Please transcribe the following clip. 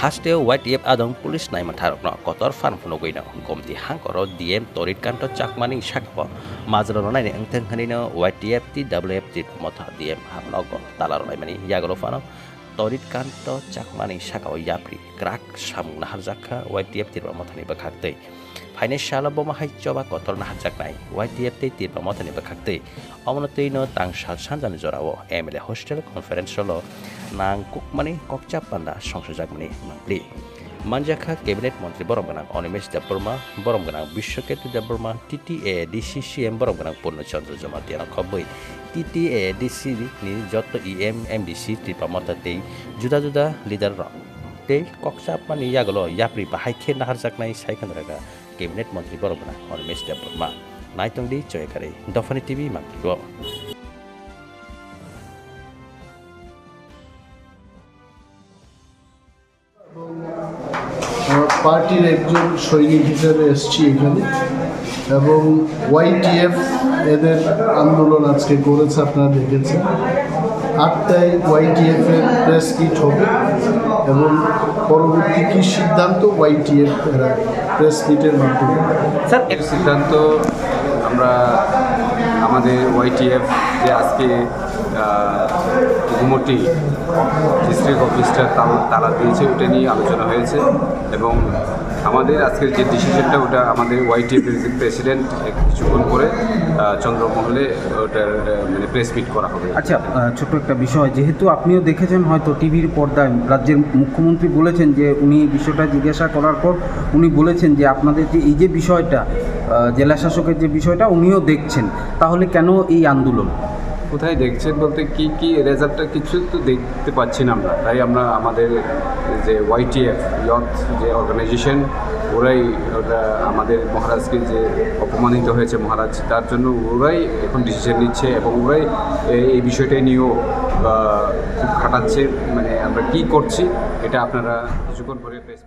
haste YTF adong pulis nai matharokno kotor fan phunogoino gomti hangkoro DM torit kanto chakmani sakpo majro nai engteng hanino YTF TWF tit motha DM hamnogo talaro nai mani yagolo fano torit kanto chakmani sakao yapri krak samungna harjakha YTF tit mothani bakhaktei financial boma haichoba kotor na hajaknai YTF tit mothani bakhaktei omonotino tangsal sanjani jorao MLA hostel conference lo nang kukmani kokchap panda songsojakmani mangpli manjakha cabinet mantri boromganang Onimesh Deborma boromganang Bishwaketi Deborma TTA DCCM boromganang Purno Chandra Jamatiana khoboi TTA DC ni joto EM MDC tripamata tei juda leader rok tei kokchap mani yagolo yapri bahai khe nahar jaknai saikanraga cabinet mantri boromganang Onimesh Deborma naitongdi choyakare Dofani TV mangpli পার্টির একজন সৈনিক হিসেবে এসেছি এখানে এবং YTF এদের আন্দোলন আজকে করেছে আপনারা দেখেছেন 8টায় YTF এর প্রেস মিট হবে এবং পরবর্তী কী সিদ্ধান্ত YTF এরা প্রেস মিটের মাধ্যমে স্যার এর সিদ্ধান্ত আমরা আমাদের YTF যে আজকে গুমটি ডিস্ট্রিক্ট অফিসটা তালা দিয়েছে ওটা নিয়ে আলোচনা হয়েছে এবং আমাদের আজকের যে ডিসিশনটা ওটা আমাদের YTF এর প্রেসিডেন্ট কিছুক্ষণ করে চন্দ্রমহলে ওটার মানে প্রেস মিট করা হবে। আচ্ছা, ছোট্ট একটা বিষয়, যেহেতু আপনিও দেখেছেন হয়তো টিভির পর্দায় রাজ্যের মুখ্যমন্ত্রী বলেছেন যে উনি বিষয়টা জিজ্ঞাসা করার পর উনি বলেছেন যে আপনাদের যে এই যে বিষয়টা জেলা শাসকের যে বিষয়টা উনিও দেখছেন, তাহলে কেন এই আন্দোলন? কোথায় দেখছেন বলতে কি রেজাল্টটা কিছু তো দেখতে পাচ্ছি না আমরা, তাই আমরা আমাদের যে YTF ইয়থ যে অর্গানাইজেশন ওরা আমাদের মহারাজকে যে অপমানিত হয়েছে মহারাজ তার জন্য ওরাই এখন ডিসিশন নিচ্ছে এবং ওরাই এই বিষয়টা নিয়েও খুব খাটাচ্ছে, মানে আমরা কি করছি এটা আপনারা কিছুক্ষণ পরে প্রেস